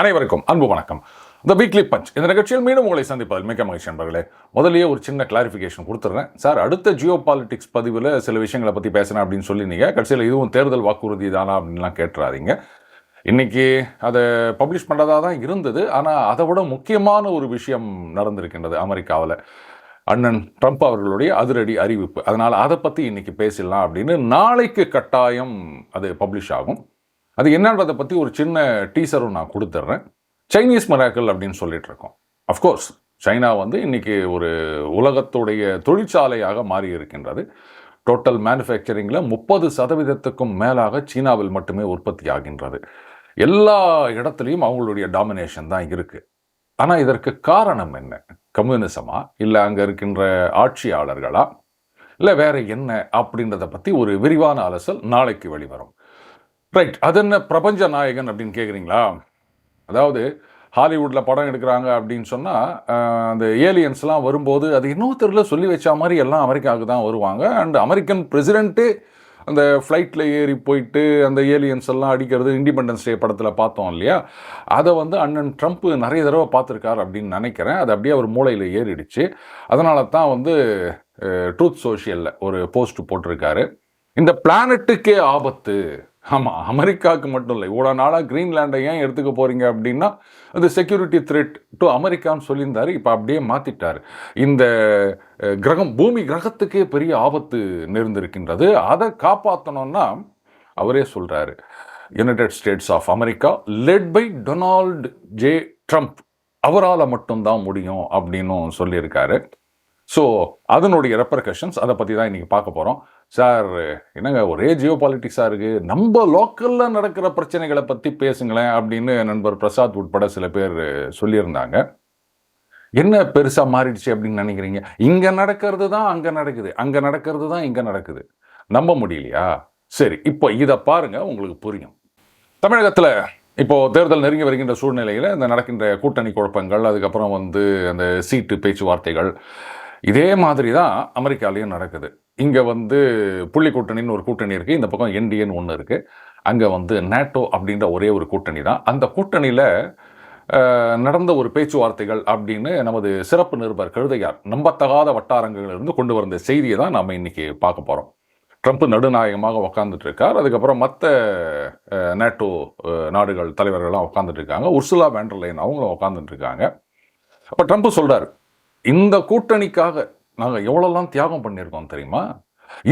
அனைவருக்கும் அன்பு வணக்கம். இந்த வீக்லி பஞ்ச் இந்த நிகழ்ச்சியில் மீண்டும் உங்களை சந்திப்பதில் மிக்க மகிழ்ச்சி நண்பர்களே. முதலியே ஒரு சின்ன கிளாரிஃபிகேஷன் கொடுத்துட்றேன் சார். அடுத்த ஜியோ பாலிட்டிக்ஸ் பதிவில் சில விஷயங்களை பற்றி பேசுகிறேன் அப்படின்னு சொல்லியிருந்தீங்க. கடைசியில் இதுவும் தேர்தல் வாக்குறுதி தானா அப்படின்லாம் கேட்டுறாதீங்க. இன்றைக்கி அதை பப்ளிஷ் பண்ணுறதா தான் இருந்தது. ஆனால் அதை விட முக்கியமான ஒரு விஷயம் நடந்திருக்கின்றது அமெரிக்காவில். அண்ணன் ட்ரம்ப் அவர்களுடைய அதிரடி அறிவிப்பு. அதனால் அதை பற்றி இன்றைக்கி பேசிடலாம் அப்படின்னு. நாளைக்கு கட்டாயம் அது பப்ளிஷ் ஆகும். அது என்னன்றதை பற்றி ஒரு சின்ன டீசரும் நான் கொடுத்துட்றேன். சைனீஸ் மிராக்கிள் அப்படின்னு சொல்லிட்டு இருக்கோம். அஃப்கோர்ஸ் சைனா இன்றைக்கி ஒரு உலகத்துடைய தொழிற்சாலையாக மாறி இருக்கின்றது. டோட்டல் மேனுஃபேக்சரிங்கில் 30% மேலாக சீனாவில் மட்டுமே உற்பத்தி ஆகின்றது. எல்லா இடத்துலையும் அவங்களுடைய டாமினேஷன் தான் இருக்குது. ஆனால் இதற்கு காரணம் என்ன? கம்யூனிசமா, இல்லை அங்கே இருக்கின்ற ஆட்சியாளர்களா, இல்லை வேற என்ன அப்படின்றத பற்றி ஒரு விரிவான அலசல் நாளைக்கு வெளிவரும். ரைட், அது என்ன பிரபஞ்ச நாயகன் அப்படின்னு கேட்குறீங்களா? அதாவது ஹாலிவுட்டில் படம் எடுக்கிறாங்க அப்படின்னு சொன்னால் அந்த ஏலியன்ஸ்லாம் வரும்போது அது இன்னொருத்தரில் சொல்லி வச்ச மாதிரி எல்லாம் அமெரிக்காவுக்கு தான் வருவாங்க. அண்ட் அமெரிக்கன் பிரசிடென்ட்டு அந்த ஃப்ளைட்டில் ஏறி போயிட்டு அந்த ஏலியன்ஸ் எல்லாம் அடிக்கிறது இண்டிபெண்டன்ஸ் டே படத்தில் பார்த்தோம் இல்லையா? அதை அண்ணன் ட்ரம்ப் நிறைய தடவை பார்த்துருக்கார் அப்படின்னு நினைக்கிறேன். அது அப்படியே அவர் மூளையில் ஏறிடுச்சு. அதனால தான் ட்ரூத் சோஷியலில் ஒரு போஸ்ட் போட்டிருக்காரு. இந்த பிளானட்டுக்கே ஆபத்து. ஆமாம், அமெரிக்காவுக்கு மட்டும் இல்லை, இவ்வளோ நாளாக கிரீன்லேண்டை ஏன் எடுத்துக்க போகிறீங்க அப்படின்னா அது செக்யூரிட்டி த்ரெட் டு அமெரிக்கான்னு சொல்லியிருந்தார். இப்போ அப்படியே மாற்றிட்டார். இந்த கிரகம், பூமி கிரகத்துக்கே பெரிய ஆபத்து நேர்ந்திருக்கின்றது. அதை காப்பாற்றணும்னா அவரே சொல்கிறாரு, United States of America led by Donald J Trump, அவரால் மட்டும்தான் முடியும் அப்படின்னும் சொல்லியிருக்காரு. ஸோ அதனுடைய ரெப்பர்கஷன்ஸ் அதை பற்றி தான் இன்றைக்கி பார்க்க போகிறோம். சார் என்னங்க ஒரே ஜியோ பாலிட்டிக்ஸாக இருக்குது, நம்ம லோக்கலில் நடக்கிற பிரச்சனைகளை பற்றி பேசுங்களேன் அப்படின்னு நண்பர் பிரசாத் உட்பட சில பேர் சொல்லியிருந்தாங்க. என்ன பெருசாக மாறிடுச்சு அப்படின்னு நினைக்கிறீங்க? இங்கே நடக்கிறது தான் அங்கே நடக்குது, அங்கே நடக்கிறது தான் இங்கே நடக்குது. நம்ப முடியலையா? சரி, இப்போ இதை பாருங்கள், உங்களுக்கு புரியும். தமிழகத்தில் இப்போது தேர்தல் நெருங்கி வருகின்ற சூழ்நிலையில் இந்த நடக்கின்ற கூட்டணி குழப்பங்கள், அதுக்கப்புறம் அந்த சீட்டு பேச்சுவார்த்தைகள், இதே மாதிரி தான் அமெரிக்காலேயும் நடக்குது. இங்கே புள்ளி கூட்டணின்னு ஒரு கூட்டணி இருக்குது, இந்த பக்கம் என்டிஏன்னு ஒன்று இருக்குது. அங்கே நேட்டோ அப்படின்ற ஒரே ஒரு கூட்டணி தான். அந்த கூட்டணியில் நடந்த ஒரு பேச்சுவார்த்தைகள் அப்படின்னு நமது சிறப்பு நிருபர் கழுதையார் நம்பத்தகாத வட்டாரங்களிலிருந்து கொண்டு வந்த செய்தியை தான் நாம் இன்றைக்கி பார்க்க போகிறோம். ட்ரம்ப் நடுநாயகமாக உட்காந்துட்டு இருக்கார். அதுக்கப்புறம் மற்ற நேட்டோ நாடுகள் தலைவர்கள்லாம் உட்காந்துட்டு இருக்காங்க. உர்சுலா வேண்டர் லையன் அவங்களும் உட்காந்துட்டு இருக்காங்க. அப்போ ட்ரம்ப் சொல்கிறார், இந்த கூட்டணிக்காக நாங்கள் எவ்வளோலாம் தியாகம் பண்ணியிருக்கோம் தெரியுமா?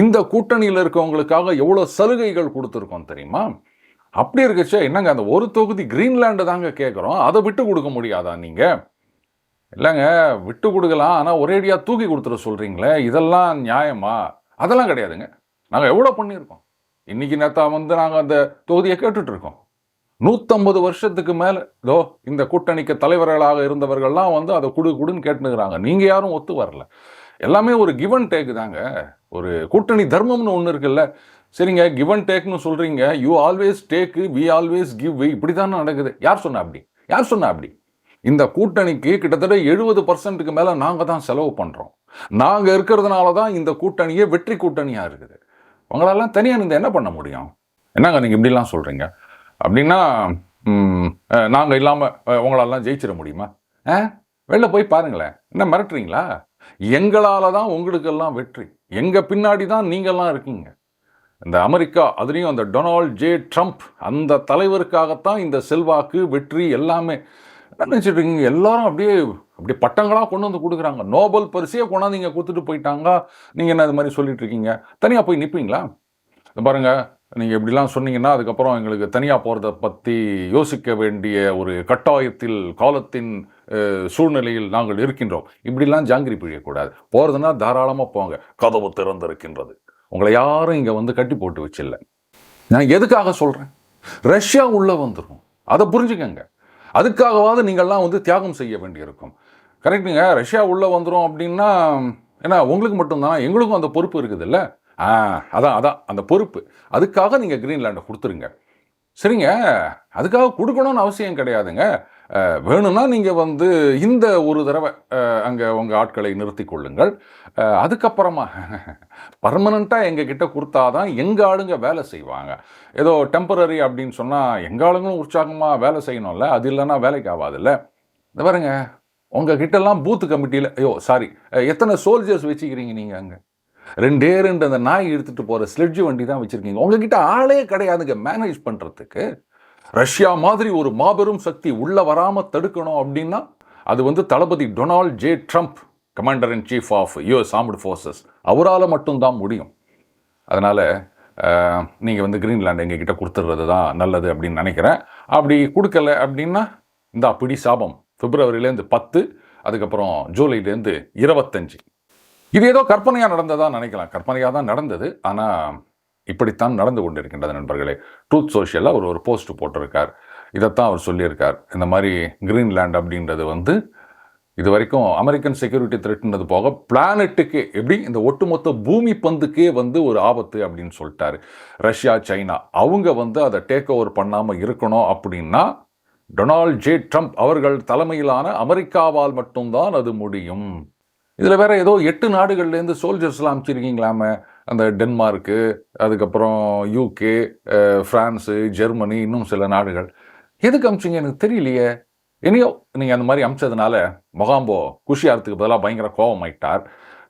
இந்த கூட்டணியில் இருக்கவங்களுக்காக எவ்வளோ சலுகைகள் கொடுத்துருக்கோம் தெரியுமா? அப்படி இருக்கச்சே என்னங்க அந்த ஒரு தொகுதி கிரீன்லேண்டு தாங்க கேட்குறோம், அதை விட்டு கொடுக்க முடியாதா நீங்கள்? இல்லைங்க, விட்டு கொடுக்கலாம், ஆனால் ஒரேடியாக தூக்கி கொடுத்துட சொல்கிறீங்களே, இதெல்லாம் நியாயமா? அதெல்லாம் கிடையாதுங்க. நாங்கள் எவ்வளோ பண்ணியிருக்கோம். இன்றைக்கி நேத்தா நாங்கள் அந்த தொகுதியை கேட்டுட்ருக்கோம். 150 வருஷத்துக்கு மேலே இதோ இந்த கூட்டணிக்கு தலைவர்களாக இருந்தவர்கள்லாம் அதை குடுன்னு கேட்டுனுக்குறாங்க. நீங்கள் யாரும் ஒத்து வரல. எல்லாமே ஒரு கிவ் அண்ட் டேக் தாங்க. ஒரு கூட்டணி தர்மம்னு ஒன்று இருக்குல்ல. சரிங்க, கிவ் அண்ட் டேக்னு சொல்கிறீங்க, you always take, we always give, இப்படி தானே நடக்குது. யார் சொன்னா அப்படி? யார் சொன்னா அப்படி? இந்த கூட்டணிக்கு கிட்டத்தட்ட 70% மேலே நாங்கள் தான் செலவு பண்ணுறோம். நாங்கள் இருக்கிறதுனால தான் இந்த கூட்டணியே வெற்றி கூட்டணியாக இருக்குது. உங்களெல்லாம் தனியாக இருந்து என்ன பண்ண முடியும்? என்னங்க நீங்கள் இப்படிலாம் சொல்கிறீங்க? அப்படின்னா நாங்கள் இல்லாமல் உங்களெல்லாம் ஜெயிச்சிட முடியுமா? வெளில போய் பாருங்களேன். என்ன மிரட்டுறீங்களா? எங்களால் தான் உங்களுக்கெல்லாம் வெற்றி, எங்கள் பின்னாடி தான் நீங்கள்லாம் இருக்கீங்க. இந்த அமெரிக்கா, அதுலேயும் அந்த டொனால்ட் ஜே ட்ரம்ப், அந்த தலைவருக்காகத்தான் இந்த செல்வாக்கு, வெற்றி எல்லாமே. என்ன நினச்சிட்டு இருக்கீங்க? எல்லாரும் அப்படியே பட்டங்களாக கொண்டு கொடுக்குறாங்க. நோபல் பரிசையே கொண்டாந்து இங்கே கொடுத்துட்டு போயிட்டாங்க. நீங்கள் என்ன இது மாதிரி சொல்லிட்டு இருக்கீங்க? தனியாக போய் நிற்பீங்களா? பாருங்கள், நீங்கள் இப்படிலாம் சொன்னீங்கன்னா அதுக்கப்புறம் எங்களுக்கு தனியாக போகிறத பற்றி யோசிக்க வேண்டிய ஒரு கட்டாயத்தில், காலத்தின் சூழ்நிலையில் நாங்கள் இருக்கின்றோம். இப்படிலாம் ஜாங்கிரி பிழியக்கூடாது. போகிறதுனா தாராளமாக போங்க, கதவு திறந்திருக்கின்றது. உங்களை யாரும் இங்கே கட்டி போட்டு வச்சில்லை. நான் எதுக்காக சொல்கிறேன்? ரஷ்யா உள்ளே வந்துடும், அதை புரிஞ்சுக்கங்க. அதுக்காகவாவது நீங்கள்லாம் தியாகம் செய்ய வேண்டியிருக்கும். கரெக்டுங்க, ரஷ்யா உள்ளே வந்துடும் அப்படின்னா ஏன்னா உங்களுக்கு மட்டும்தான், எங்களுக்கும் அந்த பொறுப்பு இருக்குது இல்லை? அதான் அந்த பொறுப்பு. அதுக்காக நீங்கள் கிரீன்லேண்டை கொடுத்துருங்க. சரிங்க, அதுக்காக கொடுக்கணும்னு அவசியம் கிடையாதுங்க. வேணும்னா நீங்கள் வந்து இந்த ஒரு தடவை அங்கே உங்கள் ஆட்களை நிறுத்தி கொள்ளுங்கள், அதுக்கப்புறமா பர்மனண்ட்டாக எங்ககிட்ட கொடுத்தாதான் எங்கள் ஆளுங்க வேலை செய்வாங்க. ஏதோ டெம்பரரி அப்படின்னு சொன்னால் எங்கள் ஆளுங்களும் உற்சாகமாக வேலை செய்யணும்ல, அது இல்லைன்னா வேலைக்கு ஆகாதுல்ல. இந்த பாருங்க, உங்ககிட்டலாம் பூத்து கமிட்டியில் எத்தனை சோல்ஜர்ஸ் வச்சுக்கிறீங்க நீங்கள்? அங்கே 2 அந்த நாய் எடுத்துகிட்டு போகிற ஸ்லெட்ஜ் வண்டி தான் வச்சுருக்கீங்க. உங்ககிட்ட ஆளே கிடையாதுங்க மேனேஜ் பண்ணுறதுக்கு. ரஷ்யா மாதிரி ஒரு மாபெரும் சக்தி உள்ளே வராமல் தடுக்கணும் அப்படின்னா அது வந்து தளபதி Donald J Trump, commander in chief of US armed forces, அவரால் மட்டும்தான் முடியும். அதனால் நீங்கள் வந்து கிரீன்லாண்ட் எங்ககிட்ட கொடுத்துட்றது தான் நல்லது அப்படின்னு நினைக்கிறேன். அப்படி கொடுக்கல அப்படின்னா இந்த பிடி சாபம் பிப்ரவரியிலேருந்து 10, அதுக்கப்புறம் ஜூலைலேருந்து 25. இது ஏதோ கற்பனையாக நடந்ததாக நினைக்கலாம். கற்பனையாக தான் நடந்தது, ஆனால் இப்படித்தான் நடந்து கொண்டிருக்கின்றது நண்பர்களே. ட்ரூத் சோஷியலில் அவர் ஒரு போஸ்ட் போட்டிருக்கார். இதைத்தான் அவர் சொல்லியிருக்கார். இந்த மாதிரி கிரீன்லாண்ட் அப்படின்றது வந்து இது வரைக்கும் அமெரிக்கன் செக்யூரிட்டி த்ரெட்ன்றது போக பிளானெட்டுக்கே, எப்படி இந்த ஒட்டுமொத்த பூமி பந்துக்கே வந்து ஒரு ஆபத்து அப்படின்னு சொல்லிட்டாரு. ரஷ்யா, சைனா அவங்க வந்து அதை டேக் ஓவர் பண்ணாமல் இருக்கணும் அப்படின்னா டொனால்ட் ஜே ட்ரம்ப் அவர்கள் தலைமையிலான அமெரிக்காவால் மட்டும்தான் அது முடியும். இதில் வேற ஏதோ 8 நாடுகள்லேருந்து சோல்ஜர்ஸ்லாம் அமைச்சிருக்கீங்களாமே. அந்த டென்மார்க்கு, அதுக்கப்புறம் யூகே, ஃப்ரான்ஸு, ஜெர்மனி, இன்னும் சில நாடுகள். எதுக்கு அமிச்சிங்க எனக்கு தெரியலையே. இனியோ நீங்கள் அந்த மாதிரி அமிச்சதுனால மொகாம்போ குஷியாரத்துக்கு பதிலாக பயங்கர கோபம் ஆயிட்டார்.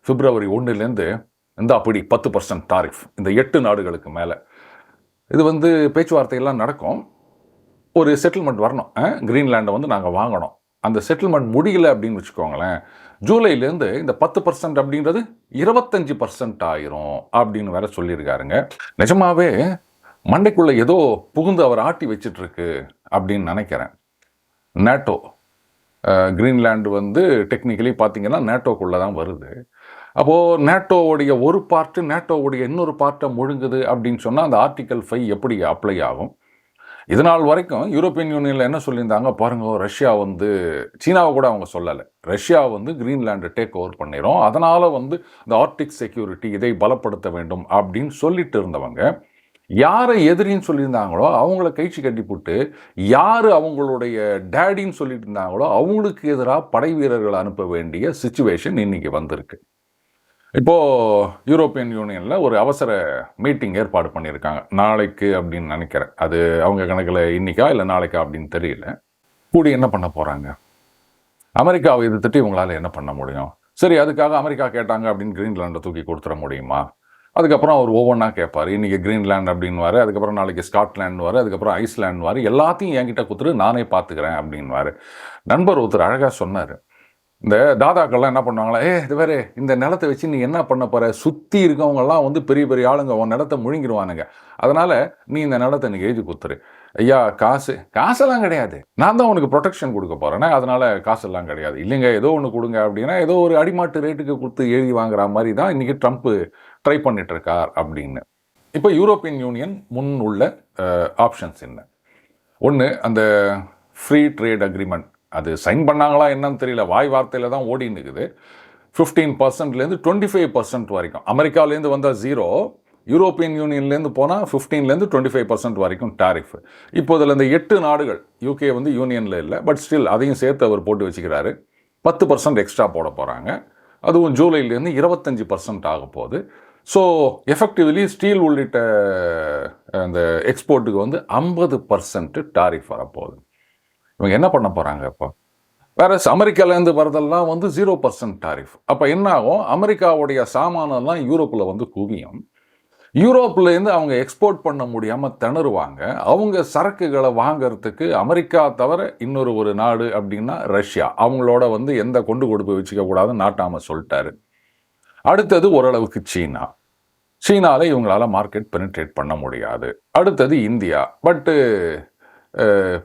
பிப்ரவரி 1லேருந்து இந்த அப்படி 10% டாரிஃப் இந்த 8 நாடுகளுக்கு மேலே. இது வந்து பேச்சுவார்த்தையெல்லாம் நடக்கும். ஒரு செட்டில்மெண்ட் வரணும். கிரீன்லாண்டை வந்து நாங்கள் வாங்கணும். அந்த செட்டில்மெண்ட் முடியல அப்படின்னு வச்சுக்கோங்களேன், ஜூலைலேருந்து இந்த 10% அப்படின்றது 25% ஆயிரும் அப்படின்னு வேற சொல்லியிருக்காருங்க. நிஜமாவே மண்டைக்குள்ள ஏதோ புகுந்து அவர் ஆட்டி வச்சிட்டு இருக்கு அப்படின்னு நினைக்கிறேன். நேட்டோ, கிரீன்லாண்டு வந்து டெக்னிக்கலி பார்த்தீங்கன்னா நேட்டோக்குள்ளே தான் வருது. அப்போது நேட்டோவுடைய ஒரு பார்ட்டு நேட்டோவுடைய இன்னொரு பார்ட்டை முழுங்குது அப்படின்னு சொன்னால் அந்த ஆர்டிக்கல் 5 எப்படி அப்ளை ஆகும்? இதனால் வரைக்கும் யூரோப்பியன் யூனியனில் என்ன சொல்லியிருந்தாங்க பாருங்க, ரஷ்யா வந்து சீனாவை கூட அவங்க சொல்லலை, ரஷ்யா வந்து கிரீன்லாண்டை டேக் ஓவர் பண்ணிடும், அதனால் வந்து இந்த ஆர்டிக் செக்யூரிட்டி இதை பலப்படுத்த வேண்டும் அப்படின்னு சொல்லிட்டு இருந்தவங்க யாரை எதிரின்னு சொல்லியிருந்தாங்களோ அவங்கள கைச்சி கட்டி போட்டு, யார் அவங்களுடைய டேடின்னு சொல்லிட்டு இருந்தாங்களோ அவங்களுக்கு எதிராக படை வீரர்களை அனுப்ப வேண்டிய சிச்சுவேஷன் இன்னைக்கு வந்திருக்கு. இப்போது யூரோப்பியன் யூனியனில் ஒரு அவசர மீட்டிங் ஏற்பாடு பண்ணியிருக்காங்க நாளைக்கு அப்படின்னு நினைக்கிறேன். அது அவங்க கணக்கில் இன்னைக்கா இல்லை நாளைக்கா அப்படின்னு தெரியல. கூடி என்ன பண்ண போகிறாங்க? அமெரிக்காவை எதிர்த்துட்டு இவங்களால என்ன பண்ண முடியும்? சரி, அதுக்காக அமெரிக்கா கேட்டாங்க அப்படின்னு கிரீன்லாண்டை தூக்கி கொடுத்துட முடியுமா? அதுக்கப்புறம் அவர் ஒவ்வொன்றா கேட்பார். இன்றைக்கி கிரீன்லாண்ட் அப்படின்வார், அதுக்கப்புறம் நாளைக்கு ஸ்காட்லாண்டுவார், அதுக்கப்புறம் ஐஸ்லாண்டுவார், எல்லாத்தையும் என்கிட்ட கொடுத்துட்டு நானே பார்த்துக்கிறேன் அப்படின்வார். நண்பர் ஒருத்தர் அழகாக சொன்னார், இந்த தாதாக்கள்லாம் என்ன பண்ணுவாங்களா, இது வேறு இந்த நிலத்தை வச்சு நீ என்ன பண்ண போகிற, சுற்றி இருக்கவங்கெல்லாம் வந்து பெரிய பெரிய ஆளுங்க உன் நிலத்தை முழுங்கிடுவானுங்க, அதனால் நீ இந்த நிலத்தை எனக்கு எழுதி கொடுத்துரு. ஐயா, காசெல்லாம் கிடையாது, நான் தான் உனக்கு ப்ரொடெக்ஷன் கொடுக்க போகிறேன்னா, அதனால் காசெல்லாம் கிடையாது. இல்லைங்க, ஏதோ ஒன்று கொடுங்க அப்படின்னா ஏதோ ஒரு அடிமாட்டு ரேட்டுக்கு கொடுத்து எழுதி வாங்குற மாதிரி தான் இன்றைக்கி ட்ரம்ப்பு ட்ரை பண்ணிட்டு இருக்கார் அப்படின்னு. இப்போ யூரோப்பியன் யூனியன் முன் உள்ள ஆப்ஷன்ஸ் என்ன? ஒன்று, அந்த ஃப்ரீ ட்ரேட் அக்ரிமெண்ட், அது சைன் பண்ணாங்களா என்னன்னு தெரியல, வாய் வார்த்தையில் தான் ஓடின்னு இருக்குது. 15%லேருந்து 25% வரைக்கும். அமெரிக்காவிலேருந்து வந்தால் 0, யூரோப்பியன் யூனியன்லேருந்து போனால் 15லேருந்து 25% வரைக்கும் டாரிஃப். இப்போ இதில் இந்த 8 நாடுகள், யூகே வந்து யூனியனில் இல்லை, பட் ஸ்டில் அதையும் சேர்த்து அவர் போட்டு வச்சுக்கிறாரு. 10% எக்ஸ்ட்ரா போட போகிறாங்க. அதுவும் ஜூலைலேருந்து 25% ஆக போகுது. ஸோ எஃபெக்டிவ்லி ஸ்டீல் உள்ளிட்ட அந்த எக்ஸ்போர்ட்டுக்கு வந்து 50% டாரிஃப் வரப்போகுது. இவங்க என்ன பண்ண போகிறாங்க? இப்போ வேற அமெரிக்காலேருந்து வரதெல்லாம் வந்து 0% டாரிஃப். அப்போ என்ன ஆகும்? அமெரிக்காவுடைய சாமானெல்லாம் யூரோப்பில் வந்து குவியும். யூரோப்லேருந்து அவங்க எக்ஸ்போர்ட் பண்ண முடியாமல் திணறுவாங்க. அவங்க சரக்குகளை வாங்கிறதுக்கு அமெரிக்கா தவிர இன்னொரு நாடு அப்படின்னா ரஷ்யா, அவங்களோட வந்து எந்த கொண்டு கொடுப்பு வச்சுக்க கூடாதுன்னு நாட்டாமல் சொல்லிட்டாரு. அடுத்தது ஓரளவுக்கு சீனாவில் இவங்களால மார்க்கெட் பெனிட்ரேட் பண்ண முடியாது. அடுத்தது இந்தியா. பட்டு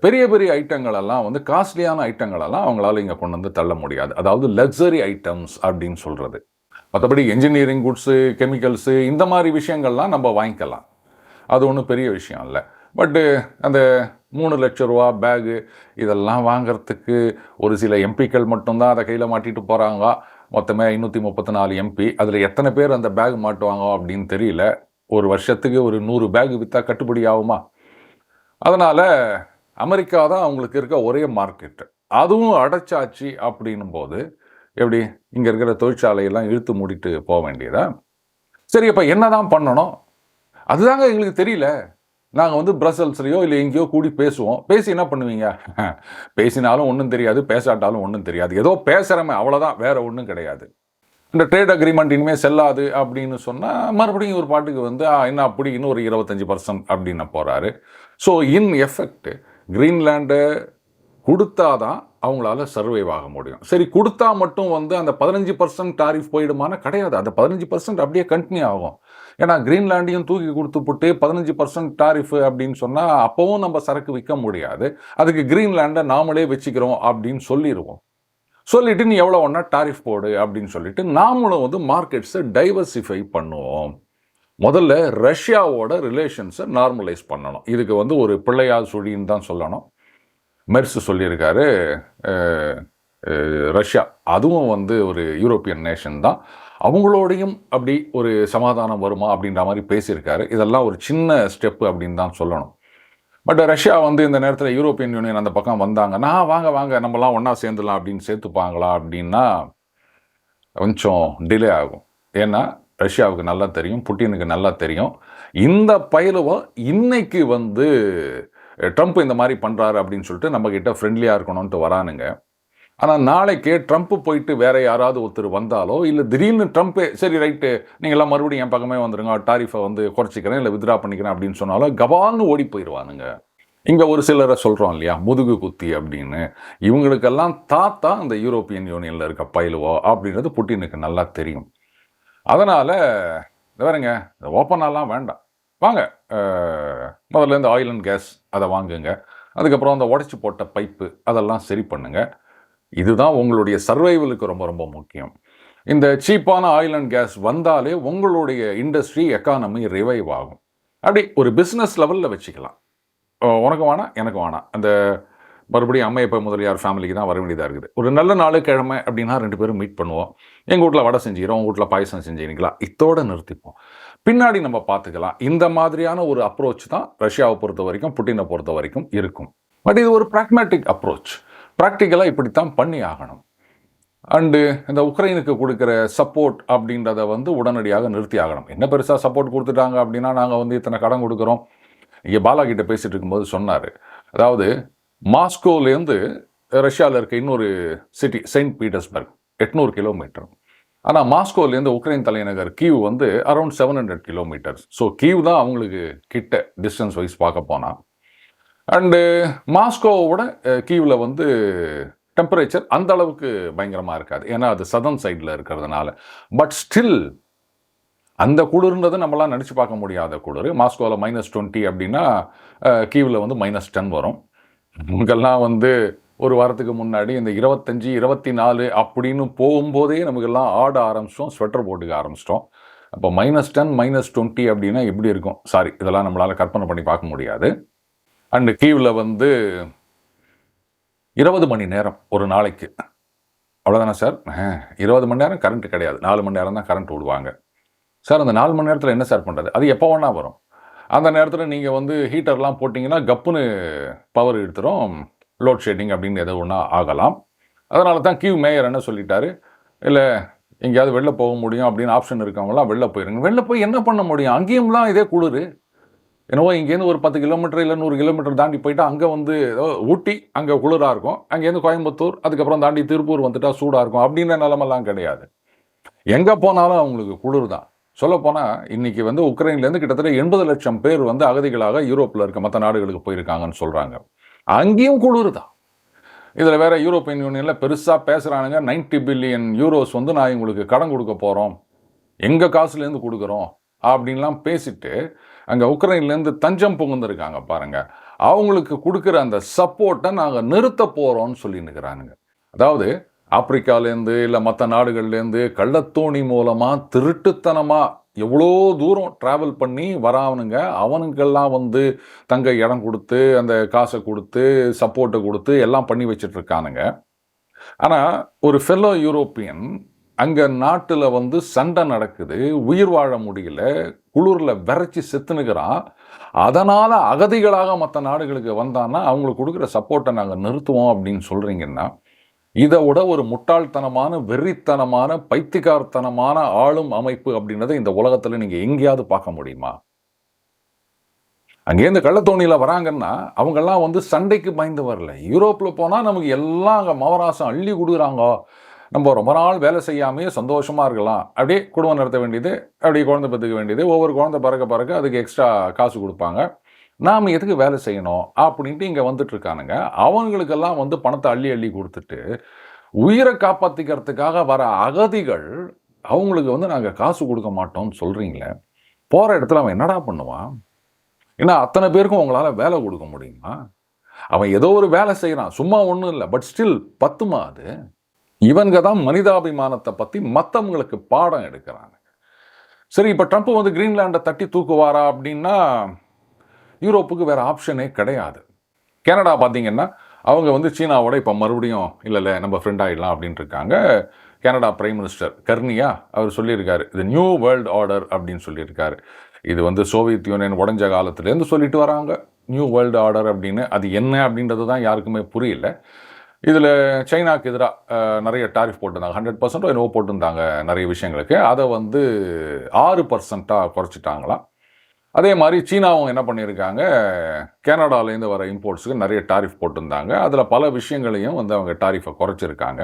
பெரிய பெரிய ஐட்டங்களெல்லாம் வந்து காஸ்ட்லியான ஐட்டங்களெல்லாம் அவங்களால இங்கே கொண்டு வந்து தள்ள முடியாது. அதாவது லக்ஸரி ஐட்டம்ஸ் அப்படின்னு சொல்கிறது. மற்றபடி என்ஜினியரிங் குட்ஸு, கெமிக்கல்ஸு, இந்த மாதிரி விஷயங்கள்லாம் நம்ம வாங்கிக்கலாம், அது ஒன்றும் பெரிய விஷயம் இல்லை. பட்டு அந்த 3 லட்ச ரூபா பேகு இதெல்லாம் வாங்கிறதுக்கு ஒரு சில எம்பிக்கள் மட்டும்தான் அதை கையில் மாட்டிட்டு போகிறாங்க. மொத்தமே 534 எம்பி. அதில் எத்தனை பேர் அந்த பேக் மாட்டுவாங்க அப்படின்னு தெரியல. ஒரு வருஷத்துக்கு ஒரு 100 பேக் விற்றா கட்டுப்படி ஆகுமா? அதனால் அமெரிக்கா தான் அவங்களுக்கு இருக்க ஒரே மார்க்கெட்டு. அதுவும் அடைச்சாச்சு அப்படின்னும் போது எப்படி இங்கே இருக்கிற தொழிற்சாலையெல்லாம் இழுத்து மூடிட்டு போக வேண்டியதா? சரி, அப்போ என்னதான் பண்ணணும்? அதுதாங்க எங்களுக்கு தெரியல. நாங்கள் வந்து பிரசல்ஸ்லையோ இல்லை எங்கேயோ கூடி பேசுவோம். பேசி என்ன பண்ணுவீங்க? பேசினாலும் ஒன்றும் தெரியாது, பேசாட்டாலும் ஒன்றும் தெரியாது. ஏதோ பேசுகிறமே அவ்வளோதான், வேற ஒன்றும் கிடையாது. இந்த ட்ரேட் அக்ரிமெண்ட் இனிமேல் செல்லாது அப்படின்னு சொன்னால் மறுபடியும் ஒரு பாட்டுக்கு வந்து என்ன அப்படி இன்னும் ஒரு 25% அப்படின்னு போகிறாரு. ஸோ இன் எஃபெக்ட் கிரீன்லாண்டை கொடுத்தாதான் அவங்களால சர்வைவ் ஆக முடியும். சரி, கொடுத்தா மட்டும் வந்து அந்த 15% டாரிஃப் போயிடுமானா கிடையாது. அந்த 15% அப்படியே கண்டினியூ ஆகும். ஏன்னா கிரீன்லாண்டையும் தூக்கி கொடுத்துப்புட்டு 15% டாரிஃப் அப்படின்னு சொன்னால் அப்போவும் நம்ம சரக்கு விற்க முடியாது. அதுக்கு கிரீன்லாண்டை நாமளே வச்சுக்கிறோம் அப்படின்னு சொல்லிடுவோம். சொல்லிட்டு நீ எவ்வளோ ஒன்றா டாரிஃப் போடு அப்படின்னு சொல்லிட்டு நாமளும் வந்து மார்க்கெட்ஸை டைவர்சிஃபை பண்ணுவோம். முதல்ல ரஷ்யாவோட ரிலேஷன்ஸை நார்மலைஸ் பண்ணணும். இதுக்கு வந்து ஒரு பிள்ளையார் சுழின்னு தான் சொல்லணும். மெர்ஸ் சொல்லியிருக்காரு. ரஷ்யா அதுவும் வந்து ஒரு யூரோப்பியன் நேஷன் தான், அவங்களோடையும் அப்படி ஒரு சமாதானம் வருமா அப்படின்ற மாதிரி பேசியிருக்காரு. இதெல்லாம் ஒரு சின்ன ஸ்டெப்பு அப்படின்னு தான் சொல்லணும். பட் ரஷ்யா வந்து இந்த நேரத்தில் யூரோப்பியன் யூனியன் அந்த பக்கம் வந்தாங்கன்னா வாங்க வாங்க நம்மலாம் ஒன்றா சேர்ந்துடலாம் அப்படின்னு சேர்த்துப்பாங்களா அப்படின்னா கொஞ்சம் டிலே ஆகும். ஏன்னா ரஷ்யாவுக்கு நல்லா தெரியும், புட்டினுக்கு நல்லா தெரியும், இந்த பயிலுவோ இன்னைக்கு வந்து ட்ரம்ப் இந்த மாதிரி பண்ணுறாரு அப்படின்னு சொல்லிட்டு நம்மக்கிட்ட ஃப்ரெண்ட்லியாக இருக்கணும்ன்ட்டு வரானுங்க. ஆனால் நாளைக்கு ட்ரம்ப் போயிட்டு வேற யாராவது ஒருத்தர் வந்தாலோ இல்லை திடீர்னு ட்ரம்ப்பே சரி ரைட்டு நீங்கள்லாம் மறுபடியும் என் பக்கமே வந்துடுங்க, டாரிஃபை வந்து குறைச்சிக்கிறேன் இல்லை வித்ரா பண்ணிக்கிறேன் அப்படின்னு சொன்னாலும் கபால்னு ஓடி போயிடுவானுங்க. இங்கே ஒரு சிலரை சொல்கிறோம் இல்லையா முதுகு குத்தி அப்படின்னு, இவங்களுக்கெல்லாம் தாத்தா அந்த யூரோப்பியன் யூனியனில் இருக்க பயிலுவோ அப்படின்றது புட்டினுக்கு நல்லா தெரியும். அதனால் வேறுங்க ஓப்பனாலாம் வேண்டாம், வாங்க முதல்ல இந்த ஆயில் அண்ட் கேஸ் அதை வாங்குங்க, அதுக்கப்புறம் அந்த உடச்சி போட்ட பைப்பு அதெல்லாம் சரி பண்ணுங்க. இதுதான் உங்களுடைய சர்வைவலுக்கு ரொம்ப ரொம்ப முக்கியம். இந்த சீப்பான ஆயில் அண்ட் கேஸ் வந்தாலே உங்களுடைய இண்டஸ்ட்ரி எக்கானமி ரிவைவ் ஆகும். அப்படி ஒரு பிஸ்னஸ் லெவலில் வச்சுக்கலாம். உனக்கு வேணாம் எனக்கு வேணாம், அந்த மறுபடியும் அம்மையப்ப முதலியார் ஃபேமிலிக்கு தான் வர வேண்டியதாக இருக்குது. ஒரு நல்ல நாள் கிழமை அப்படின்னா 2 பேரும் மீட் பண்ணுவோம். எங்கள் வீட்டில் வடை செஞ்சுக்கிறோம், உங்கள் வீட்டில் பாயசம் செஞ்சுக்கிறீங்களா, இதோடு நிறுத்திப்போம், பின்னாடி நம்ம பார்த்துக்கலாம். இந்த மாதிரியான ஒரு அப்ரோச் தான் ரஷ்யாவை பொறுத்த வரைக்கும் புட்டினை பொறுத்த வரைக்கும் இருக்கும். பட் இது ஒரு ப்ராக்மேட்டிக் அப்ரோச். ப்ராக்டிக்கலாக இப்படித்தான் பண்ணி ஆகணும். அண்டு இந்த உக்ரைனுக்கு கொடுக்குற சப்போர்ட் அப்படின்றத வந்து உடனடியாக நிறுத்தி ஆகணும். என்ன பெருசாக சப்போர்ட் கொடுத்துட்டாங்க அப்படின்னா நாங்கள் வந்து இத்தனை கடன் கொடுக்குறோம். இங்கே பாலா கிட்ட பேசிகிட்டு இருக்கும்போது சொன்னார், அதாவது மாஸ்கோலேருந்து ரஷ்யாவில் இருக்க இன்னொரு சிட்டி செயின்ட் பீட்டர்ஸ்பர்க் 800 கிலோமீட்டர். ஆனால் மாஸ்கோலேருந்து உக்ரைன் தலைநகர் கீவ் வந்து அரௌண்ட் 700 கிலோமீட்டர்ஸ். ஸோ கீவ் தான் அவங்களுக்கு கிட்ட டிஸ்டன்ஸ் வைஸ் பார்க்க போனால். அண்டு மாஸ்கோவோட கீவில் வந்து டெம்பரேச்சர் அந்த அளவுக்கு பயங்கரமாக இருக்காது, ஏன்னா அது சதர்ன் சைடில் இருக்கிறதுனால. பட் ஸ்டில் அந்த குளிர்ன்றது நம்மளாம் நினச்சி பார்க்க முடியாத குளிர். மாஸ்கோவில் -20 அப்படின்னா கீவில் வந்து -10 வரும். நமக்கெல்லாம் வந்து ஒரு வாரத்துக்கு முன்னாடி இந்த 25, 24 அப்படின்னு போகும்போதே நமக்கெல்லாம் ஆட ஆரம்பிச்சிட்டோம், ஸ்வெட்டர் போட்டுக்க ஆரம்பிச்சிட்டோம். அப்போ -10 -20 அப்படின்னா எப்படி இருக்கும்? சாரி, இதெல்லாம் நம்மளால் கற்பனை பண்ணி பார்க்க முடியாது. அண்டு கீவில் வந்து 20 மணி நேரம் ஒரு நாளைக்கு, அவ்வளோதானே சார்? 20 மணி நேரம் கரண்ட் கிடையாது, 4 மணி நேரம் தான் கரண்ட் விடுவாங்க. சார் அந்த 4 மணி நேரத்தில் என்ன சார் பண்ணுறது? அது எப்போ வேணா வரும். அந்த நேரத்தில் நீங்கள் வந்து ஹீட்டர்லாம் போட்டிங்கன்னா கப்புன்னு பவர் எடுத்துரும், லோட் ஷெட்டிங் அப்படின்னு எதோ ஒன்றா ஆகலாம். அதனால தான் கீவ் மேயர் என்ன சொல்லிட்டாரு, இல்லை எங்கேயாவது வெளில போக முடியும் அப்படின்னு ஆப்ஷன் இருக்கவங்களாம் வெளில போயிருங்க. வெளில போய் என்ன பண்ண முடியும்? அங்கேயும்லாம் இதே குளிர். என்னவோ இங்கேருந்து ஒரு 10 கிலோமீட்டர் இல்லை 100 கிலோமீட்டர் தாண்டி போயிட்டா அங்கே வந்து ஊட்டி அங்கே குளிராக இருக்கும், அங்கேருந்து கோயம்புத்தூர் அதுக்கப்புறம் தாண்டி திருப்பூர் வந்துட்டா சூடாக இருக்கும் அப்படின்ற நிலமெல்லாம் கிடையாது. எங்கே போனாலும் அவங்களுக்கு குளிர் தான். சொல்லப்போனால் இன்றைக்கி வந்து உக்ரைன்லேருந்து கிட்டத்தட்ட 80 லட்சம் பேர் வந்து அகதிகளாக யூரோப்பில் இருக்க மற்ற நாடுகளுக்கு போயிருக்காங்கன்னு சொல்கிறாங்க. அங்கேயும் குளிர் தான். இதில் வேறு யூரோப்பியன் யூனியனில் பெருசாக பேசுகிறானுங்க, 90 பில்லியன் யூரோஸ் வந்து நான் உங்களுக்கு கடன் கொடுக்க போகிறோம், எங்கள் காசுலேருந்து கொடுக்குறோம் அப்படின்லாம் பேசிட்டு அங்கே உக்ரைன்லேருந்து தஞ்சம் புகுந்துருக்காங்க பாருங்கள், அவங்களுக்கு கொடுக்குற அந்த சப்போர்ட்டை நாங்கள் நிறுத்த போகிறோம்னு சொல்லின்னுக்கிறானுங்க. அதாவது ஆப்பிரிக்காலேருந்து இல்லை மற்ற நாடுகள்லேருந்து கள்ளத்தோணி மூலமாக திருட்டுத்தனமாக எவ்வளோ தூரம் ட்ராவல் பண்ணி வராவனுங்க, அவனுக்கெல்லாம் வந்து தங்க இடம் கொடுத்து அந்த காசை கொடுத்து சப்போர்ட்டை கொடுத்து எல்லாம் பண்ணி வச்சிட்ருக்கானுங்க. ஆனால் ஒரு ஃபெல்லோ யூரோப்பியன் அங்கே நாட்டில் வந்து சண்டை நடக்குது, உயிர் வாழ முடியல, குளிரில் விரைச்சி செத்துனுக்கிறான். அதனால் அகதிகளாக மற்ற நாடுகளுக்கு வந்தான்னா அவங்களுக்கு கொடுக்குற சப்போர்ட்டை நாங்கள் நிறுத்துவோம் அப்படின்னு சொல்கிறீங்கன்னா, இதை விட ஒரு முட்டாள்தனமான, வெறித்தனமான, பைத்தியக்காரத்தனமான ஆளும் அமைப்பு அப்படின்றத இந்த உலகத்தில் நீங்கள் எங்கேயாவது பார்க்க முடியுமா? அங்கேருந்து கள்ளத்தோணியில் வராங்கன்னா அவங்கெல்லாம் வந்து சண்டைக்கு பயந்து வரல. யூரோப்பில் போனால் நமக்கு எல்லாம் அங்கே மவராசம் அள்ளி கொடுக்குறாங்க, நம்ம ரொம்ப நாள் வேலை செய்யாமையே சந்தோஷமாக இருக்கலாம், அப்படியே குடும்பம் நடத்த வேண்டியது, அப்படியே குழந்தை பெற்றுக்க வேண்டியது, ஒவ்வொரு குழந்தை பிறக்க அதுக்கு எக்ஸ்ட்ரா காசு கொடுப்பாங்க, நாம் எதுக்கு வேலை செய்யணும் அப்படின்ட்டு இங்கே வந்துட்டு இருக்கானுங்க. அவங்களுக்கெல்லாம் வந்து பணத்தை அள்ளி அள்ளி கொடுத்துட்டு உயிரை காப்பாற்றிக்கிறதுக்காக வர அகதிகள் அவங்களுக்கு வந்து நாங்கள் காசு கொடுக்க மாட்டோம்னு சொல்கிறீங்களே, போகிற இடத்துல அவன் என்னடா பண்ணுவான்? ஏன்னா அத்தனை பேருக்கும் உங்களால் வேலை கொடுக்க முடியுமா? அவன் ஏதோ ஒரு வேலை செய்கிறான், சும்மா ஒன்றும் இல்லை, பட் ஸ்டில் பத்துமா அது? இவங்க தான் மனிதாபிமானத்தை பற்றி மற்றவங்களுக்கு பாடம் எடுக்கிறாங்க. சரி, இப்போ ட்ரம்ப் வந்து கிரீன்லாண்டை தட்டி தூக்குவாரா அப்படின்னா யூரோப்புக்கு வேறு ஆப்ஷனே கிடையாது. கனடா பார்த்தீங்கன்னா அவங்க வந்து சீனாவோட இப்போ மறுபடியும் இல்லை நம்ம ஃப்ரெண்ட் ஆகிடலாம் அப்படின்ட்டு இருக்காங்க. கனடா பிரைம் மினிஸ்டர் கர்னியா அவர் சொல்லியிருக்காரு, இது நியூ வேர்ல்டு ஆர்டர் அப்படின்னு சொல்லியிருக்காரு. இது வந்து சோவியத் யூனியன் உடஞ்ச காலத்துலேருந்து சொல்லிட்டு வராங்க நியூ வேர்ல்டு ஆர்டர் அப்படின்னு. அது என்ன அப்படின்றது தான் யாருக்குமே புரியல. இதில் சைனாக்கு எதிராக நிறைய டாரிஃப் போட்டிருந்தாங்க, 100% என்னவோ போட்டிருந்தாங்க நிறைய விஷயங்களுக்கு. அதை வந்து 6% குறைச்சிட்டாங்களாம். அதே மாதிரி சீனாவும் என்ன பண்ணியிருக்காங்க, கனடாலேருந்து வர இம்போர்ட்ஸுக்கு நிறைய டாரிஃப் போட்டிருந்தாங்க. அதில் பல விஷயங்களையும் வந்து அவங்க டாரிஃபை குறைச்சிருக்காங்க.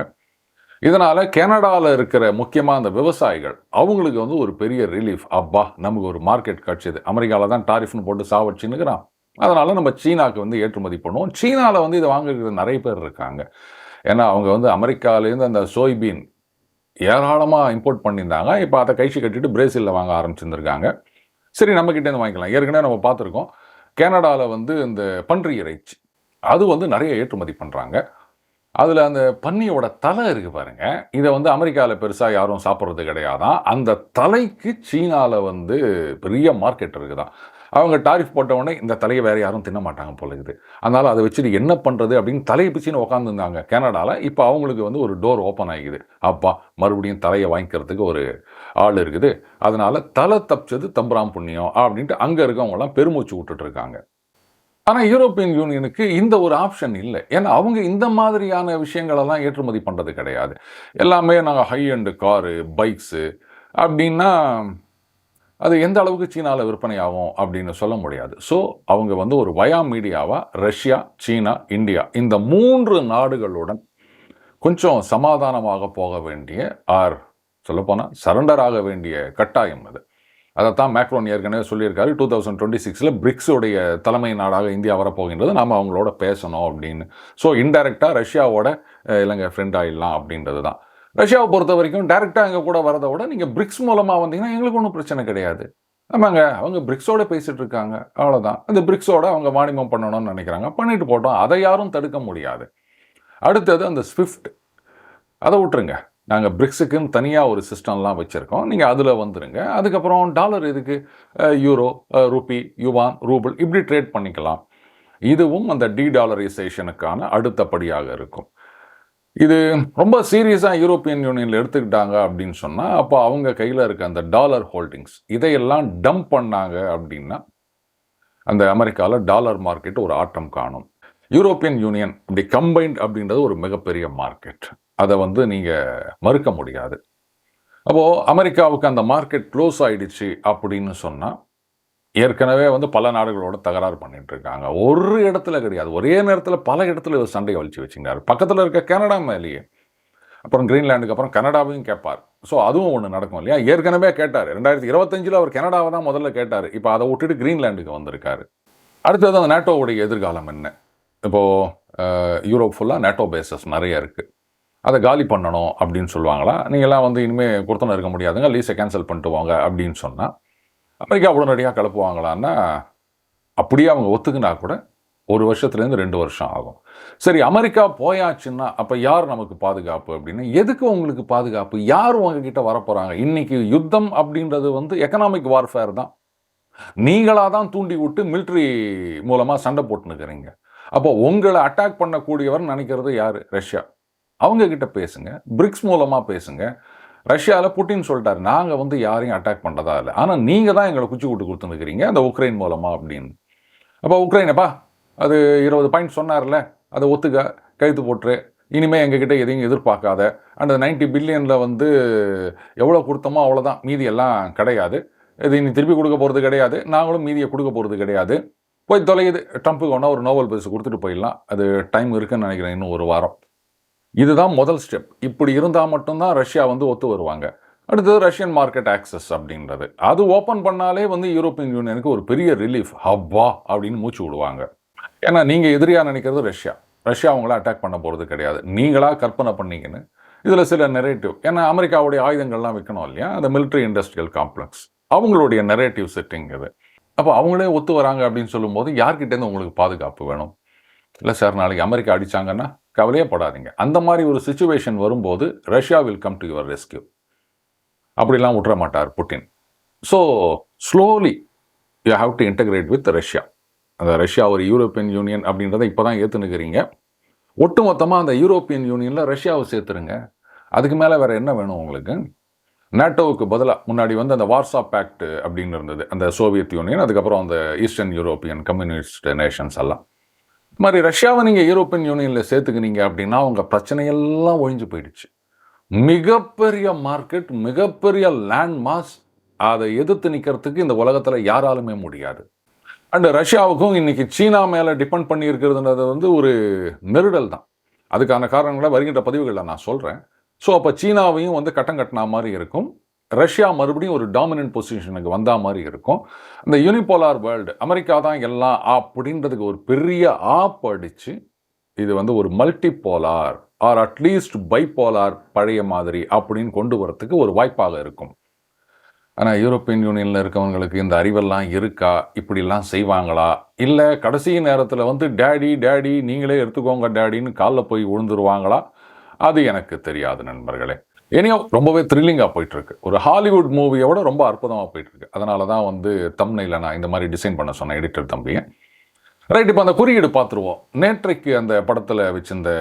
இதனால் கனடாவில் இருக்கிற முக்கியமாக அந்த விவசாயிகள் அவங்களுக்கு வந்து ஒரு பெரிய ரிலீஃப். அப்பா, நமக்கு ஒரு மார்க்கெட் கிடச்சிது. அமெரிக்காவில் தான் டாரிஃப்னு போட்டு சாவடிச்சுன்னுக்கிறான், அதனால் நம்ம சீனாவுக்கு வந்து ஏற்றுமதி பண்ணுவோம். சீனாவில் வந்து இதை வாங்குறது நிறைய பேர் இருக்காங்க. ஏன்னா அவங்க வந்து அமெரிக்காவிலேருந்து அந்த சோய்பீன் ஏராளமாக இம்போர்ட் பண்ணியிருந்தாங்க. இப்போ அதை கைச்சி கட்டிட்டு பிரேசிலில் வாங்க ஆரம்பிச்சிருந்துருக்காங்க. சரி, நம்மக்கிட்டேருந்து வாங்கிக்கலாம். ஏற்கனவே நம்ம பார்த்துருக்கோம், கனடாவில் வந்து இந்த பன்றி இறைச்சி அது வந்து நிறைய ஏற்றுமதி பண்ணுறாங்க. அதில் அந்த பன்னியோட தலை இருக்குது பாருங்கள், இதை வந்து அமெரிக்காவில் பெருசாக யாரும் சாப்பிட்றது கிடையாதான். அந்த தலைக்கு சீனாவில் வந்து பெரிய மார்க்கெட் இருக்குதான். அவங்க டாரிஃப் போட்ட உடனே இந்த தலையை வேறு யாரும் தின்ன மாட்டாங்க போல இருக்குது. அதனால் அதை வச்சுட்டு என்ன பண்ணுறது அப்படின்னு தலையை பிச்சுன்னு உட்காந்துருந்தாங்க கனடாவில். இப்போ அவங்களுக்கு வந்து ஒரு டோர் ஓப்பன் ஆகிக்குது. அப்பா, மறுபடியும் தலையை வாங்கிக்கிறதுக்கு ஒரு ஆள் இருக்குது. அதனால் தலை தப்பிச்சது தம்புராம் புண்ணியம் அப்படின்ட்டு அங்கே இருக்கவங்களாம் பெருமூச்சு விட்டுட்ருக்காங்க. ஆனால் யூரோப்பியன் யூனியனுக்கு இந்த ஒரு ஆப்ஷன் இல்லை. ஏன்னா அவங்க இந்த மாதிரியான விஷயங்களெல்லாம் ஏற்றுமதி பண்ணுறது கிடையாது. எல்லாமே நாங்கள் ஹை அண்டு காரு, பைக்ஸு அப்படின்னா அது எந்த அளவுக்கு சீனாவில் விற்பனை ஆகும் அப்படின்னு சொல்ல முடியாது. ஸோ அவங்க வந்து ஒரு வயா மீடியாவாக ரஷ்யா, சீனா, இந்தியா இந்த 3 நாடுகளுடன் கொஞ்சம் சமாதானமாக போக வேண்டிய, சொல்லப்போனால் சரண்டர் ஆக வேண்டிய கட்டாயம் அது. அதைத்தான் மேக்ரோன் ஏற்கனவே சொல்லியிருக்காரு, 2026 பிரிக்ஸுடைய தலைமை நாடாக இந்தியா வரப்போகின்றது, நாம் அவங்களோட பேசணும் அப்படின்னு. ஸோ இன்டைரக்டாக ரஷ்யாவோட இல்லைங்க ஃப்ரெண்ட் ஆகிடலாம் அப்படின்றது தான். ரஷ்யாவை பொறுத்த வரைக்கும் டைரெக்டாக எங்கள் கூட வரதை விட நீங்கள் பிரிக்ஸ் மூலமாக வந்தீங்கன்னா எங்களுக்கு ஒன்றும் பிரச்சனை கிடையாது. ஆமாங்க, அவங்க பிரிக்ஸோட பேசிகிட்டு இருக்காங்க, அவ்வளோதான். அந்த பிரிக்ஸோட அவங்க வாணிபம் பண்ணணும்னு நினைக்கிறாங்க, பண்ணிட்டு போட்டோம், அதை யாரும் தடுக்க முடியாது. அடுத்தது அந்த ஸ்விஃப்ட், அதை விட்டுருங்க. நாங்கள் பிரிக்ஸுக்குன்னு தனியாக ஒரு சிஸ்டம்லாம் வச்சுருக்கோம், நீங்கள் அதில் வந்துடுங்க. அதுக்கப்புறம் டாலர் எதுக்கு, யூரோ, ரூபி, யுவான், ரூபிள் இப்படி ட்ரேட் பண்ணிக்கலாம். இதுவும் அந்த டீடாலரைசேஷனுக்கான அடுத்த படியாக இருக்கும். இது ரொம்ப சீரியஸாக யூரோப்பியன் யூனியனில் எடுத்துக்கிட்டாங்க அப்படின்னு சொன்னால், அப்போ அவங்க கையில் இருக்க அந்த டாலர் ஹோல்டிங்ஸ் இதையெல்லாம் டம்ப் பண்ணாங்க அப்படின்னா அந்த அமெரிக்காவில் டாலர் மார்க்கெட் ஒரு ஆட்டம் காணும். யூரோப்பியன் யூனியன் இப்படி கம்பைன்ட் அப்படின்றது ஒரு மிகப்பெரிய மார்க்கெட், அதை வந்து நீங்கள் மறுக்க முடியாது. அப்போது அமெரிக்காவுக்கு அந்த மார்க்கெட் க்ளோஸ் ஆகிடுச்சு அப்படின்னு சொன்னால், ஏற்கனவே வந்து பல நாடுகளோட தகராறு பண்ணிட்டு இருக்காங்க. ஒரு இடத்துல கிடையாது, ஒரே நேரத்தில் பல இடத்துல சண்டையை வலிச்சு வச்சுக்கிறாரு. பக்கத்தில் இருக்க கனடா மேலேயே, அப்புறம் கிரீன்லாண்டுக்கு அப்புறம் கனடாவையும் கேட்பார். ஸோ அதுவும் ஒன்று நடக்கும் இல்லையா. ஏற்கனவே கேட்டார், 2025 அவர் கனடாவை தான் முதல்ல கேட்டார். இப்போ அதை விட்டுட்டு கிரீன்லாண்டுக்கு வந்திருக்காரு. அடுத்தது அந்த நேட்டோவுடைய எதிர்காலம் என்ன? இப்போது யூரோப் ஃபுல்லாக நேட்டோ பேசஸ் நிறைய இருக்குது, அதை காலி பண்ணணும் அப்படின்னு சொல்லுவாங்களா. நீங்கள்லாம் வந்து இனிமேல் கொடுத்தன இருக்க முடியாதுங்க, லீஸை கேன்சல் பண்ணிட்டு வாங்க அப்படின்னு சொன்னால் அமெரிக்கா உடனடியாக கிளப்புவாங்களான்னா, அப்படியே அவங்க ஒத்துக்குனா கூட 1 வருஷத்துலேருந்து 2 வருஷம் ஆகும். சரி, அமெரிக்கா போயாச்சுன்னா அப்போ யார் நமக்கு பாதுகாப்பு அப்படின்னு? எதுக்கு உங்களுக்கு பாதுகாப்பு? யார் உங்ககிட்ட வரப்போகிறாங்க? இன்றைக்கி யுத்தம் அப்படின்றது வந்து எக்கனாமிக் வார்ஃபேர் தான். நீங்களாக தான் தூண்டி விட்டு மிலிட்ரி மூலமாக சண்டை போட்டுன்னுக்கிறீங்க. அப்போ உங்களை அட்டாக் பண்ணக்கூடியவர் நினைக்கிறது யார்? ரஷ்யா. அவங்கக்கிட்ட பேசுங்க, பிரிக்ஸ் மூலமாக பேசுங்க. ரஷ்யாவில் புட்டின் சொல்லிட்டார், நாங்கள் வந்து யாரையும் அட்டாக் பண்ணுறதா இல்லை, ஆனால் நீங்கள் தான் எங்களை குச்சி கூட்டு கொடுத்துருக்கிறீங்க அந்த உக்ரைன் மூலமாக அப்படின்னு. அப்போ உக்ரைனப்பா அது 20 பாயிண்ட் சொன்னார்ல, அதை ஒத்துக்க, கழுத்து போட்டுரு, இனிமேல் எங்ககிட்ட எதையும் எதிர்பார்க்காத, அந்த 90 பில்லியனில் வந்து எவ்வளோ கொடுத்தோமோ அவ்வளோதான், மீதி எல்லாம் கிடையாது, இது இனி திருப்பி கொடுக்க போகிறது கிடையாது, நாங்களும் மீதியை கொடுக்க போகிறது கிடையாது, போய் தொலையுது. ட்ரம்ப்புக்கு ஒன்றா ஒரு நோபல் பரிசு கொடுத்துட்டு போயிடலாம், அது டைம் இருக்குன்னு நினைக்கிறேன், இன்னும் ஒரு வாரம். இதுதான் முதல் ஸ்டெப். இப்படி இருந்தால் மட்டும்தான் ரஷ்யா வந்து ஒத்து வருவாங்க. அடுத்தது ரஷ்யன் மார்க்கெட் ஆக்சஸ் அப்படின்றது, அது ஓப்பன் பண்ணாலே வந்து யூரோப்பியன் யூனியனுக்கு ஒரு பெரிய ரிலீஃப், ஹவ்வா அப்படின்னு மூச்சு விடுவாங்க. ஏன்னா நீங்கள் எதிரியாக நினைக்கிறது ரஷ்யா, ரஷ்யா அவங்கள அட்டாக் பண்ண போகிறது கிடையாது, நீங்களாக கற்பனை பண்ணிங்கன்னு இதில் சில நெரேட்டிவ். ஏன்னா அமெரிக்காவுடைய ஆயுதங்கள்லாம் விற்கணும் இல்லையா, அந்த மிலிட்ரி இண்டஸ்ட்ரியல் காம்ப்ளெக்ஸ், அவங்களுடைய நெரேட்டிவ் செட்டிங் இது. அப்போ அவங்களே ஒத்து வராங்க அப்படின்னு சொல்லும்போது யார்கிட்டேருந்து உங்களுக்கு பாதுகாப்பு வேணும்? இல்லை சார், நாளைக்கு அமெரிக்கா அடித்தாங்கன்னா கவலையே படாதீங்க, அந்த மாதிரி ஒரு சுச்சுவேஷன் வரும்போது Russia will come to your rescue. அப்படிலாம் விட்டுற மாட்டார் Putin. So slowly you have to integrate with Russia. அந்த ரஷ்யா ஒரு யூரோப்பியன் யூனியன் அப்படின்றத இப்போ தான் ஏற்றுனுக்கிறீங்க. ஒட்டுமொத்தமாக அந்த யூரோப்பியன் யூனியனில் ரஷ்யாவை சேர்த்துருங்க. அதுக்கு மேலே வேறு என்ன வேணும் உங்களுக்கு? நேட்டோவுக்கு பதிலாக முன்னாடி வந்து அந்த வார்சா பேக்ட் அப்படின்னு இருந்தது, அந்த சோவியத் யூனியன், அதுக்கப்புறம் அந்த ஈஸ்டர்ன் யூரோப்பியன் கம்யூனிஸ்ட் நேஷன்ஸ் எல்லாம். இது மாதிரி ரஷ்யாவை நீங்கள் யூரோப்பியன் யூனியனில் சேர்த்துக்கினீங்க அப்படின்னா உங்கள் பிரச்சனையெல்லாம் ஒழிஞ்சு போயிடுச்சு. மிகப்பெரிய மார்க்கெட், மிகப்பெரிய லேண்ட் மாஸ், அதை எதிர்த்து நிற்கிறதுக்கு இந்த உலகத்தில் யாராலுமே முடியாது. அண்டு ரஷ்யாவுக்கும் இன்னைக்கு சீனா மேலே டிபெண்ட் பண்ணி இருக்கிறதுன்றது வந்து ஒரு நெருடல் தான். அதுக்கான காரணங்களை வருகின்ற பதிவுகளில் நான் சொல்கிறேன். ஸோ அப்போ சீனாவையும் வந்து கட்டம் கட்டினா மாதிரி இருக்கும், ரஷ்யா மறுபடியும் ஒரு டாமினன்ட் பொசிஷனுக்கு வந்தா மாதிரி இருக்கும். இந்த யூனிபோலார் வேர்ல்டு, அமெரிக்கா தான் எல்லாம் அப்படின்றதுக்கு ஒரு பெரிய ஆப் அடித்து இது வந்து ஒரு மல்டிபோலார் ஆர் அட்லீஸ்ட் பைபோலார் பழைய மாதிரி அப்படின்னு கொண்டு வரத்துக்கு ஒரு வாய்ப்பாக இருக்கும். ஆனால் யூரோப்பியன் யூனியனில் இருக்கவங்களுக்கு இந்த அறிவெல்லாம் இருக்கா? இப்படிலாம் செய்வாங்களா? இல்லை கடைசி நேரத்தில் வந்து டேடி நீங்களே எடுத்துக்கோங்க டேடின்னு காலில் போய் விழுந்துருவாங்களா? அது எனக்கு தெரியாது நண்பர்களே. ஏனையோ ரொம்பவே த்ரில்லிங்காக போயிட்டுருக்கு, ஒரு ஹாலிவுட் மூவியோட ரொம்ப அற்புதமாக போயிட்டுருக்கு. அதனால தான் வந்து தம்ப்நெயிலில் நான் இந்த மாதிரி டிசைன் பண்ண சொன்னேன் எடிட்டர் தம்பியை. ரைட், இப்போ அந்த குறியீடு பார்த்துருவோம். நேற்றைக்கு அந்த படத்தில் வச்சிருந்த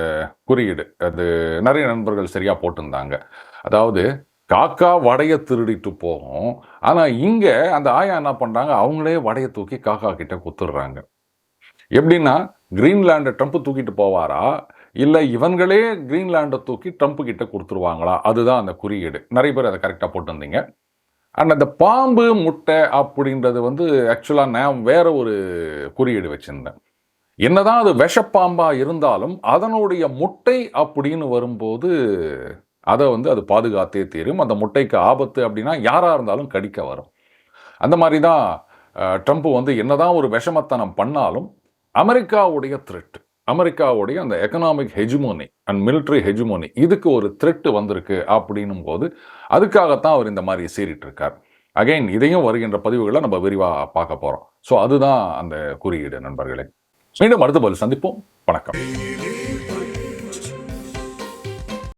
குறியீடு அது நிறைய நண்பர்கள் சரியாக போட்டிருந்தாங்க. அதாவது காக்கா வடையை திருடிட்டு போகும், ஆனால் இங்கே அந்த ஆயா என்ன பண்ணுறாங்க, அவங்களே வடையை தூக்கி காக்கா கிட்ட குத்துடுறாங்க. எப்படின்னா கிரீன்லாண்டை ட்ரம்ப் தூக்கிட்டு போவாரா, இல்லை இவங்களே கிரீன்லாண்டை தூக்கி ட்ரம்ப் கிட்ட கொடுத்துருவாங்களா? அதுதான் அந்த குறியீடு. நிறைய பேர் அதை கரெக்டாக போட்டிருந்தீங்க. அண்ட் அந்த பாம்பு முட்டை அப்படின்றது வந்து ஆக்சுவலாக நான் வேற ஒரு குறியீடு வச்சுருந்தேன். என்னதான் அது விஷப்பாம்பாக இருந்தாலும் அதனுடைய முட்டை அப்படின்னு வரும்போது அதை வந்து அது பாதுகாத்தே தீரும். அந்த முட்டைக்கு ஆபத்து அப்படின்னா யாராக இருந்தாலும் கடிக்க வரும். அந்த மாதிரி தான் ட்ரம்ப் வந்து என்னதான் ஒரு விஷமத்தனம் பண்ணாலும் அமெரிக்காவுடைய த்ரெட், அமெரிக்காவுடைய அந்த எக்கனாமிக் ஹெஜுமோனி அண்ட் மிலிட்ரி ஹெஜுமோனி, இதுக்கு ஒரு த்ரெட் வந்திருக்கு அப்படின்னும் போது அதுக்காகத்தான் அவர் இந்த மாதிரி சீறிட்டு இருக்கார். அகைன் இதையும் வருகின்ற பதிவுகளை நம்ம விரிவாக பார்க்க போகிறோம். ஸோ அதுதான் அந்த குறியீடு நண்பர்களே. மீண்டும் அடுத்த பதில் சந்திப்போம். வணக்கம்.